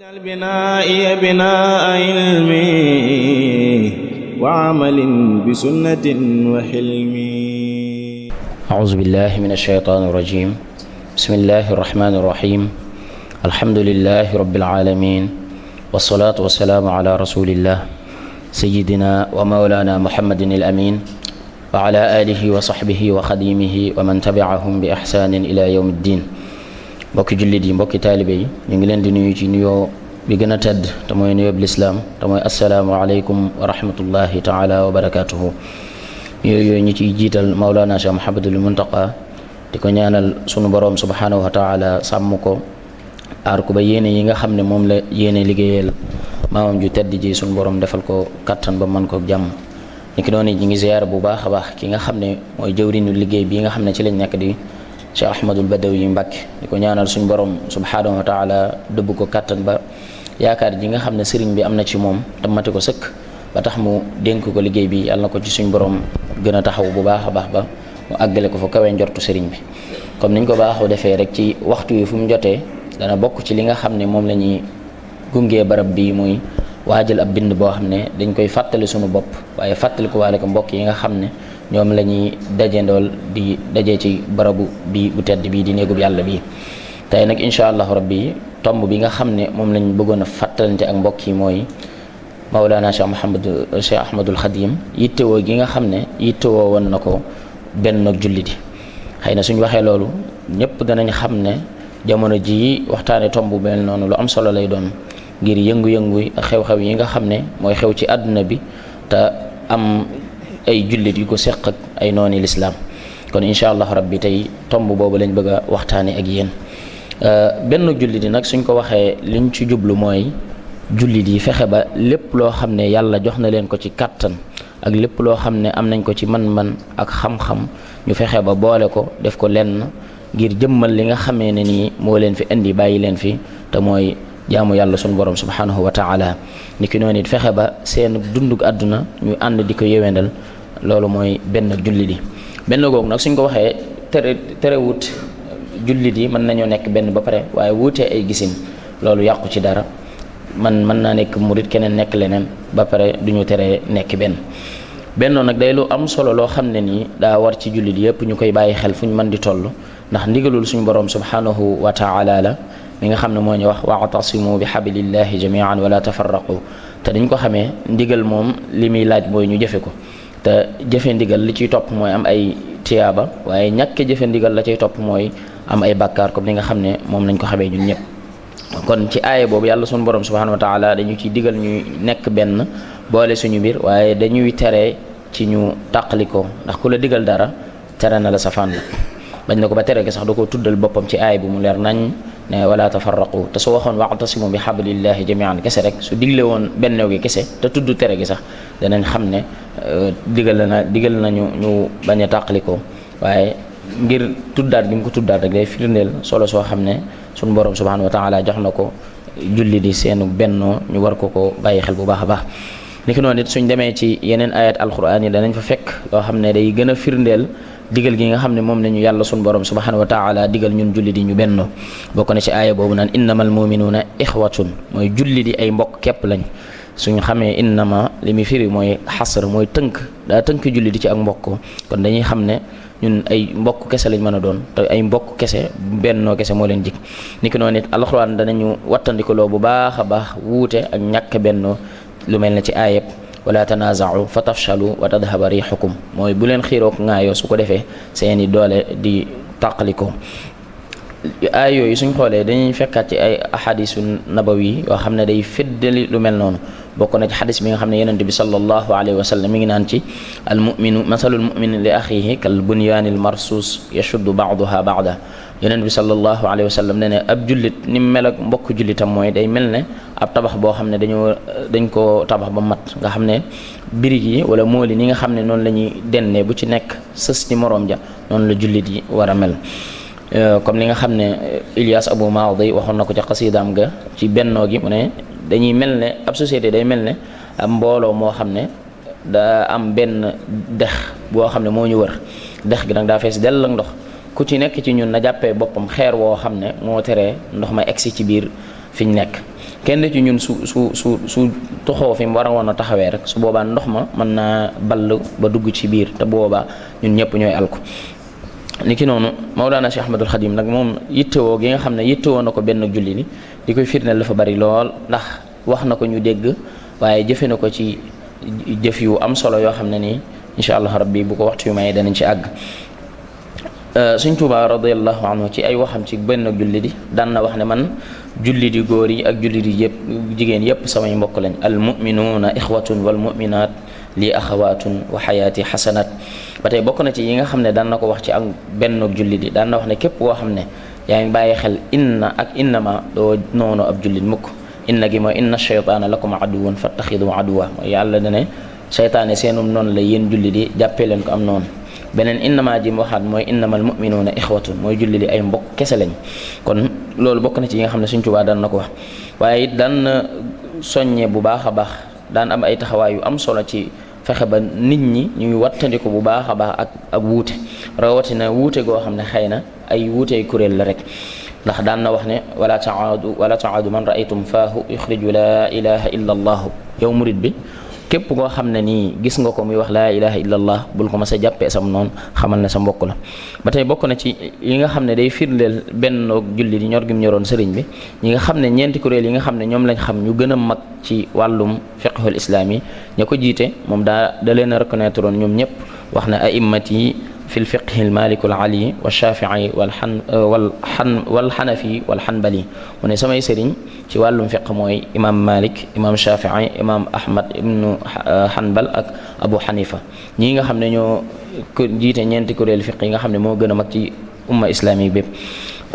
واجعل بنائي بناء علم وعمل بسنة وحلم. أعوذ بالله من الشيطان الرجيم. بسم الله الرحمن الرحيم. الحمد لله رب العالمين، والصلاة والسلام على رسول الله سيدنا ومولانا محمد الأمين وعلى آله وصحبه وخديمه ومن تبعهم بإحسان إلى يوم الدين. mbokki jullit yi, mbokki taalibe yi, ñu ngi leen di nuyu ci nuyoo bi gën a tedd te mooy nuyoo bi lislaam te mooy assalaamu aleykum wa rahmatullahi taala wa barakatuhu. yooyu ñu ciy jiital Mawlana Cheikh Mouhamadul Muntaqa di ko ñaanal sunu boroom subhanahu wa taala sàmm ko aar ko ba yéene yi nga xam ne moom la yéene liggéeyal maamam ju tedd ji sunu boroom defal ko kattan ba mën ko jàmm. ni ki noonu ñu ngi ziyaara bu baax a baax ki nga xam ne mooy jëwriñu liggéey bii nga xam ne ci lañ nekk di Cheikh Ahmadul Badawi Mbàkke di ko ñaanal suñu borom subhanahu wa taala dëbb ko kàttan ba yaakaar ji nga xam ne sëriñ bi am na ci moom te mati ko sëkk ba tax mu dénk ko liggéey bi yàlla na ko ci suñu borom gën a taxaw bu baax a baax ba mu àggale ko fa kawe njortu sëriñ bi. comme niñ ko baaxoo defee rek ci waxtu wi fu mu jotee dana bokk ci li nga xam ne moom la ñuy gungee barab bi muy waajal ab bind boo xam ne dañ koy fàttali suñu bopp waaye fàttali ko waale ko mbokk yi nga xam ne ñoom la ñuy dajendool di daje ci barabu bi bu tedd bii di néegub yàlla bii. tey nag incha allahu rabbi tomb bi nga xam ne moom lañ bëggoon a fàttalante ak mbokk yi mooy Mawlana Cheikh Ahmadul Xadim yittewoo gi nga xam ne yittewoo woon na ko benn ak jullit yi. xëy na suñ waxee loolu ñëpp danañ xam ne jamono jii waxtaane tomb bu mel noonu lu am solo lay doon ngir yëngu-yëngu ak xew-xew yi nga xam ne mooy xew ci àdduna bi te am ay jullit yu ko seq ak ay nooni lislaam. kon incha allah rabbi tey tomb boobu lañ bëgg a waxtaane ak yéen. benn jullit yi nag suñ ko waxee liñ ci jublu mooy jullit yi fexe ba lépp loo xam ne yàlla jox na leen ko ci kàttan ak lépp loo xam ne am nañ ko ci man-man ak xam-xam ñu fexe ba boole ko def ko lenn ngir jëmmal li nga xamee ne nii moo leen fi indi bàyyi leen fi te mooy jaamu yàlla sunu borom subhanahu wa taala. ni ki noonu it fexe ba seen dundug àdduna ñu ànd di ko yewendal loolu mooy benn jullit yi. benn googu nag suñ ko waxee terewut jullit yi mën nañoo nekk benn ba pare waaye wuutee ay gisin loolu yàqu ci dara. mën naa nekk murit keneen nekk leneen ba pare duñu teree nekk benn. bennoo nag day lu am solo loo xam ne nii daa war ci jullit yëpp ñu koy bàyyi xel fu ñu mën di toll ndax ndigalul suñu borom subhanahu wa taala la mi nga xam ne moo ñu wax wa'tasimu bi hablillahi jami'an wala tafarraqu. te dañ ko xamee ndigal moom li muy laaj mooy ñu jëfe ko te jëfe ndigal li ciy topp mooy am ay tiyaaba waaye ñàkk jëfe ndigal la ciy topp mooy am ay bàkkaar comme li nga xam ne moom lañ ko xamee ñun ñëpp. kon ci aaya boobu yàlla suñu borom subhanahu wa taala dañu ciy digal ñuy nekk benn boole suñu biir waaye dañuy tere ci ñu tàqalikoo ndax ku la digal dara tere na la safaan la bañ na ko ba tere gi sax da ko tuddal boppam ci aaya bi mu leer nañ ne wala tafarraqu. te su waxoon wa'tasimu bi hablillahi jami'an kese rek su digle woon bennew gi kese te tudd tere gi sax danañ xam ne digal nañu ñu bañ a tàqalikoo waaye ngir tuddaat gi mu ko tuddaat rek day firndeel solo soo xam ne suñu borom subhanahu wa taala jox na ko julli di seenu bennoo ñu war ko bàyyi xel bu baax a baax. ni ki noonu it suñ demee ci yeneen ayat alquran yi danañ fa fekk loo xam ne day gën a firndeel digal gi nga xam ne moom la ñu yàlla suñu borom subhanahu wa taala digal ñun julli di ñu bennoo. bokk na ci aaya boobu naan innamal muminuuna ixwatun mooy julli di ay mbokk képp lañ. suñ xamee innama li muy firi mooy xasr mooy tënk daa tënk julli di ci ak mbokk kon dañuy xam ne ñun ay mbokk kese lañ mën a doon te ay mbokk kese bennoo kese moo leen jig. ni ki noonu it alxuraan danañu wattandikuloo bu baax a baax wuute ak ñàkk bennoo lu mel ne ci aayeb wala tanaza'u fa tafshalu wa tadhhaba rihukum mooy bu leen xiirook ngaayoo su ko defee seeni doole di tàqalikoo. aay yooyu suñ xoolee dañuy fekkaat ci ay ahadisu nabawi yoo xam ne day feddali lu mel noonu. bokk na ci xadis bi nga xam ne yonent bi sallallahu alayhi wa sallam mi ngi naan ci almuminu masalul mumini li axihi kal bunyaanil marsuus yashuddu ba'duha ba'da. yonent bi sallallahu alayhi wa sallam ne ne ab jullit ni mu mel ak mbokk jullitam mooy day mel ne ab tabax boo xam ne dañ ko tabax ba mat nga xam ne birig yi wala mooli ni nga xam ne noonu la ñuy dennee bu ci nekk sës ci moroom ja noonu la jullit yi war a mel. comme li nga xam ne Ilyas Abu Maadi waxoon na ko ci xasiidaam ga ci bennoo gi mu ne dañuy mel ne ab société day mel ne ab mbooloo moo xam ne daa am benn dex boo xam ne moo ñu wër dex gi nag daa fees dell ak ndox ku ci nekk ci ñun na jàppee boppam xeer woo xam ne moo teree ndox ma egsi ci biir fi ñu nekk kenn ci ñun su toxoo fi mu war a woon a taxawee rek su boobaa ndox ma mën naa ball ba dugg ci biir te boobaa ñun ñëpp ñooy alku ni ki noonu Mawlana Cheikh Ahmadul Khadim nag moom yittewoo gi nga xam ne yittewoo na ko benn julli ni di koy firndeel dafa bari lool ndax wax na ko ñu dégg waaye jëfe na ko ci jëf yu am solo yoo xam ne nii incha allah rabbi bu ko waxtu yu may danañ ci àgg. Sëñ Tuubaa radiyallahu anhu ci ay waxam ci benn julli di daan na wax ne man julli di góor yi ak julli di yëpp jigéen yëpp samay mbokk lañ al muminuuna ixwatun wal muminaat lii axawaatun wa xayaati xasanat ba tey bokk na ci yi nga xam ne daan na ko wax ci ak benn julli di daan na wax ne képp koo xam ne yaa ngi bàyyi xel inna ak innama doo noonu ab jullit mukk inna gi mooy inna shaytaana lakum aduwun fattaxidu aduwa mooy yàlla ne ne seytaane seenum noonu la yéen julli di jàppee leen ko am noonu beneen innama ji mu waxaat mooy innamal muminuuna ixwatun mooy julli di ay mbokk kese lañ kon loolu bokk na ci yi nga xam ne Sëñ Tuubaa daan na ko wax waaye it daan na soññe bu baax a baax daan am ay taxawaay yu am solo ci fexe ba nit ñi ñuy wattandiku bu baax a baax ak wuute rawatina wuute goo xam ne xëy na ay wuutey kuréel la rek ndax daan na wax ne wala taadu man raaytum faahu yuxriju laa ilaha illa allahu yow murid bi képp koo xam ne nii gis nga ko muy wax laa ilaha illa allah bul ko mas a jàppee sam noonu xamal ne sa mbokk la ba tey bokk na ci yi nga xam ne day firndeel benn julli di ñor gi mu ñoroon sëriñ bi ñi nga xam ne ñeenti kuréel yi nga xam ne ñoom lañ xam ñu gën a mag ci wàllum fiqhul islaam yi ña ko jiite moom da leen a reconnaître woon ñoom ñëpp wax ne a'immati fi lfiqhi lmaliku alali walshafii walxanafi walxanbali mu ne samay sëriñ ci wàllum fiq mooy imam malik imam shafii imam ahmad ibnu hanbal ak abu hanifa ñii nga xam ne ñoo jiite ñeenti kuréelu fiq yi nga xam ne moo gën a mag ci umma islami bépp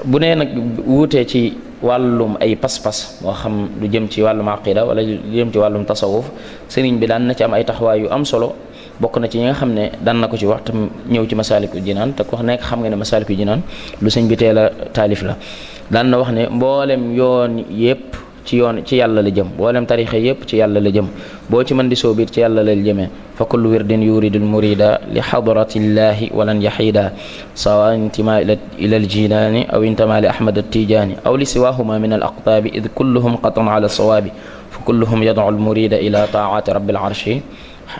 bu nee nag wuutee ci wàllum ay pas-pas moo xam lu jëm ci wàllum aqida wala lu jëm ci wàllum tasawuf sëriñ bi daan na ci am ay taxawaay yu am solo bokk na ci ñi nga xam ne daan na ko ci wax tam ñëw ci Masaalikul Jinaan te ku nekk xam nga ne Masaalikul Jinaan lu sëñ bi teel a taalif la daan na wax ne mboolem yoon yépp ci yàlla la jëm mboolem tarixa yépp ci yàlla la jëm boo ci mën di soobir ci yàlla la jëmee fa kullu wirdin yuridul murida li xadratillahi walan yaxida sawa intima ila aljilaani aw intama li ahmad attijaani aw li siwahuma min al aqtaabi id kulluhum qatan ala sawaabi fa kulluhum yadcu almurida ila taati rabbil arshi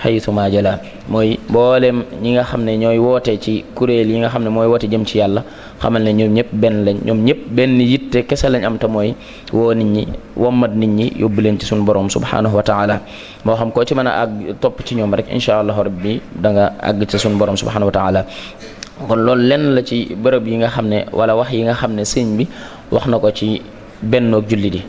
xaytuma jala mooy mboolem ñi nga xam ne ñooy woote ci kuréel yi nga xam ne mooy woote jëm ci yàlla xamal ne ñoom ñëpp benn lañ ñoom ñëpp benn yitte kese lañ am te mooy woo nit ñi wommat nit ñi yóbbu leen ci suñu borom subhanahu wa taala moo xam koo ci mën a àgg topp ci ñoom rek incha allahu rabbi da nga àgg ci suñu borom subhanahu wa taala kon loolu lenn la ci bërëb yi nga xam ne wala wax yi nga xam ne sëñ bi wax na ko ci bennoog julli di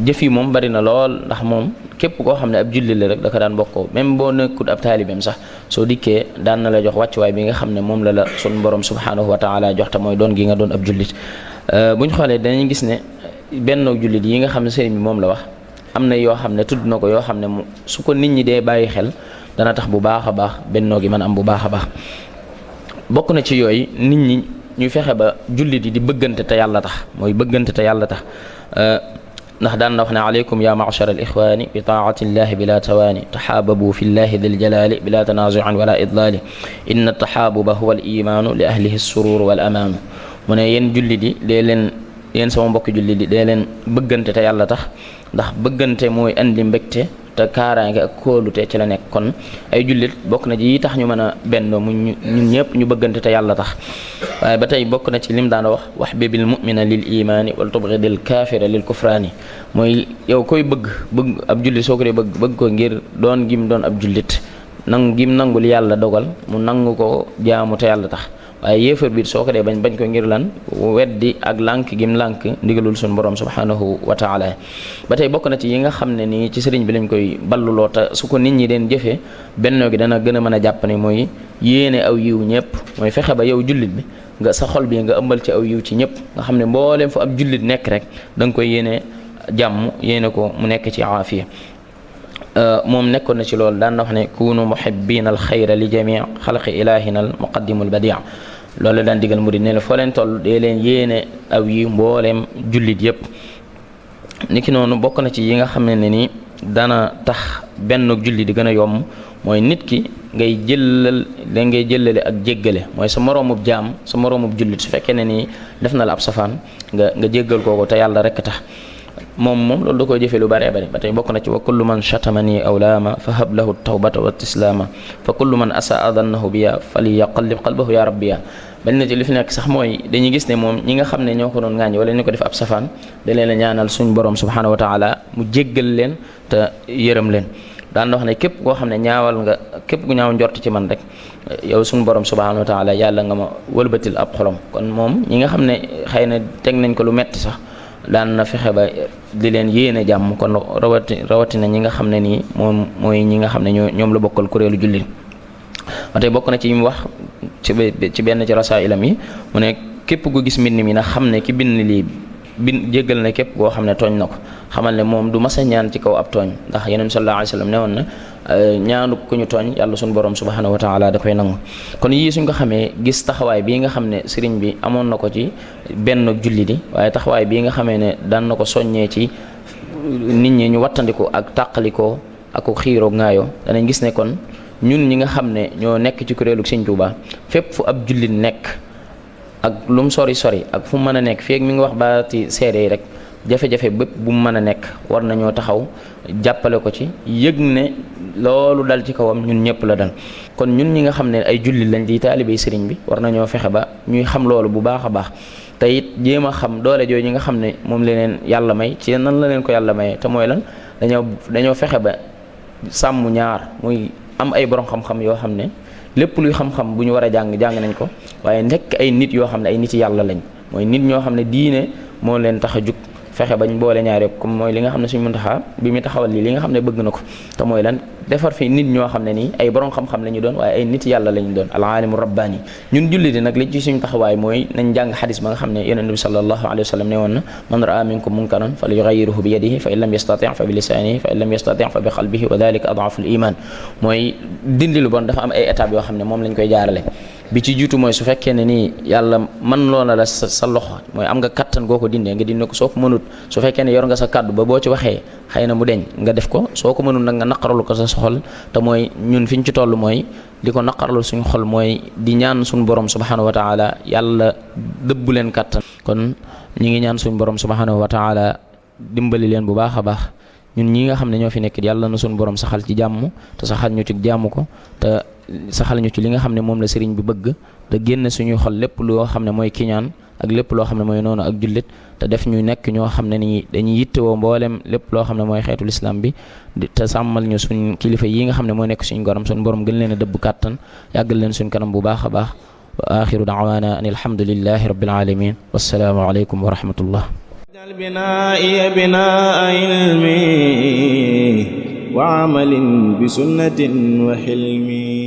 jëf yi moom bari na lool ndax moom képp koo xam ne ab julli la rek da ko daan bokkoo même boo nekkul ab taalibeem sax soo dikkee daan na la jox wàccuwaay bi nga xam ne moom la sun borom subhanahu wa taala jox te mooy doon gi nga doon ab jullit buñ xoolee danañ gis ne bennoog jullit yi nga xam ne sëriñ bi moom la wax am na yoo xam ne tudd na ko yoo xam ne su ko nit ñi dee bàyyi xel dana tax bu baax a baax bennoo gi mën am bu baax a baax bokk na ci yooyu nit ñi ñu fexe ba jullit yi di bëggante te yàlla tax mooy bëggante te yàlla tax ndax daan na wax ne aleykum ya ma'shar al ixwaani bi taati llahi bila tawaani taxaababu fi llahi dil jalali bila tanazuin wala idlaali inna taxaabuba huwa al imaanu li ahlihi surur wal amaanu mu ne yéen jullit yi dee leen yéen sama mbokki jullit yi dee leen bëggante te yàlla tax ndax bëggante mooy andi mbégte te kaaraange ak kóolute ci la nekk kon ay jullit bokk na ci yi tax ñu mën a bennoo mu ñun ñëpp ñu bëggante te yàlla tax waaye ba tey bokk na ci lim daan wax bibil mu'mina lil imaani wal tubghidil kaafira lil kufraani mooy yow koy bëgg ab jullit soo ko dee bëgg ko ngir doon gim doon ab jullit gim nangul yàlla dogal mu nangu ko jaamu te yàlla tax waaye yéefar bi soo ko dee bañ ko ngir lan weddi ak lànk gim lànk ndigalul suñu borom subhanahu wa taala ba tey bokk na ci yi nga xam ne nii ci sëriñ bi lañ koy balluloo te su ko nit ñi den jëfee bennoo gi dana gën a mën a jàpp ne mooy yéene aw yiw ñëpp mooy fexe ba yow jullit bi nga sa xol bi nga ëmbal ci aw yiw ci ñëpp nga xam ne mbooleem fu ab jullit nekk rek da nga koy yéene jàmm yéene ko mu nekk ci aafiya moom nekkoon na ci loolu daan na wax ne kunu muhibbina al xayra li jamii xalqi ilahina al muqaddimul badia loolu daan digal mu di ne la foo leen toll dee leen yéene aw yi mbooleem jullit yépp niki noonu bokk na ci yi nga xam ne ni dana tax benn julli di gën a yomb mooy nit ki ngay jëllale ak jéggale mooy sa moroomub jaam sa moroomub jullit su fekkee ne nii def na la ab safaan nga jéggal kooku te yàlla rekk tax moom loolu da koy jëfee lu bëree bëri ba tey bokk na ci wa kullu man chatamani aw laama fa hab lahu tawbata wa tislaama fa kullu man asaa dannahu biya fali yaqallib qalbahu ya rabbiya bal na ci li fi nekk sax mooy dañuy gis ne moom ñi nga xam ne ñoo ko doon ŋaañi wala ñu ko def ab safaan da leen a ñaanal suñ borom subhanahu wa taala mu jéggal leen te yërëm leen daan wax ne képp koo xam ne képp ku ñaaw njort ci man rek yow suñu borom subhanahu wa taala yàlla nga ma wëlbatil ab xolom kon moom ñi nga xam ne xëy na teg nañ ko lu metti sax daan na fexe ba di leen yéene jàmm kon rawatina ñi nga xam ne nii moom mooy ñi nga xam ne ñoom la bokkal kuréelu jullit ba tey bokk na ci yi mu wax ci benn ci rasailam yi mu ne képp ku gis mbind mi na xam ne ki bind lii jéggal na képp koo xam ne tooñ na ko xamal ne moom du mas a ñaan ci kaw ab tooñ ndax Yonent bi sallallahu alayhi wa sallam ne woon na ñaanu ku ñu tooñ yàlla suñu borom subhanahu wa taala da koy nangu kon yii suñ ko xamee gis taxawaay bii nga xam ne sëriñ bi amoon na ko ci benn julli di waaye taxawaay bii nga xamee ne daan na ko soññee ci nit ñi ñu wattandiku ak tàqalikoo ak xiiroo ngaayoo danañ gis ne kon ñun ñi nga xam ne ñoo nekk ci kuréelu Sëriñ Tuubaa fépp fu ab jullit nekk ak lu mu sori ak fu mu mën a nekk fii ak mi ngi wax baati seede yi rek jafe-jafe bépp bu mu mën a nekk war nañoo taxaw jàppale ko ci yëg ne loolu dal ci kawam ñun ñëpp la dal kon ñun ñi nga xam ne ay jullit lañ di taalibey sëriñ bi war nañoo fexe ba ñuy xam loolu bu baax a baax te it jéem a xam doole jooju ñi nga xam ne moom leen yàlla may ci nan la leen ko yàlla mayee te mooy lan dañoo fexe ba sàmm ñaar muy am ay borom xam-xam yoo xam ne lépp luy xam-xam bu ñu war a jàng nañ ko waaye nekk ay nit yoo xam ne ay nit yàlla lañ mooy nit ñoo xam ne diine moo leen tax a jug fexe bañ boole ñaar yëpp comme mooy li nga xam ne suñu Muntaxa bi mu taxawal li nga xam ne bëgg na ko te mooy lan defar fi nit ñoo xam ne nii ay borom xam-xam la ñu doon waaye ay nit yàlla la ñu doon al aalimu rabbaani ñun julli di nag li ci suñu taxawaay mooy nañ jàng xadis ba nga xam ne yonent bi sallallahu alayhi wa sallam ne woon na man raa minkum munkaran fal yughayyiruhu bi yadihi fa in lam yastati' fa bi lisanihi fa in lam yastati' fa bi qalbihi wa dhalika ad'afu al iman mooy dindi lu bon dafa am ay étapes yoo xam ne moom lañ koy jaarale bi ci jiitu mooy su fekkee ne nii yàlla mën loo na la sa loxo mooy am nga kattan goo ko dindee nga dindi ko soo ko mënut su fekkee ne yor nga sa kàddu ba boo ci waxee xëy na mu deñ nga def ko soo ko mënut nag nga naqaralu ko sa xol te mooy ñun fi ñu ci toll mooy di ko naqaralu suñu xol mooy di ñaan suñu borom subhanahu wa taala yàlla dëbbu leen kattan kon ñi ngi ñaan suñu borom subhanahu wa taala dimbali leen bu baax a baax ñun ñi nga xam ne ñoo fi nekk yàlla na suñu borom saxal ci jàmm te saxal ñu ci jàmm ko te saxal ñu ci li nga xam ne moom la sëriñ bi bëgg te génn suñuy xol lépp loo xam ne mooy kiñaan ak lépp loo xam ne mooy noonu ak jullit te def ñu nekk ñoo xam ne ni dañuy yittewoo mboolem lépp loo xam ne mooy xeetul islam bi te sàmmal ñu suñ kilifa yi nga xam ne mooy nekk suñu gorom suñu borom gën leen a dëbb kàttan yàggal leen suñ kanam bu baax a baax wa axiru daawaana an alhamdulillahi rabbil alamin wassalaamu aleykum wa rahmatullah بنائي بناء علمي وعمل بسنة وحلمي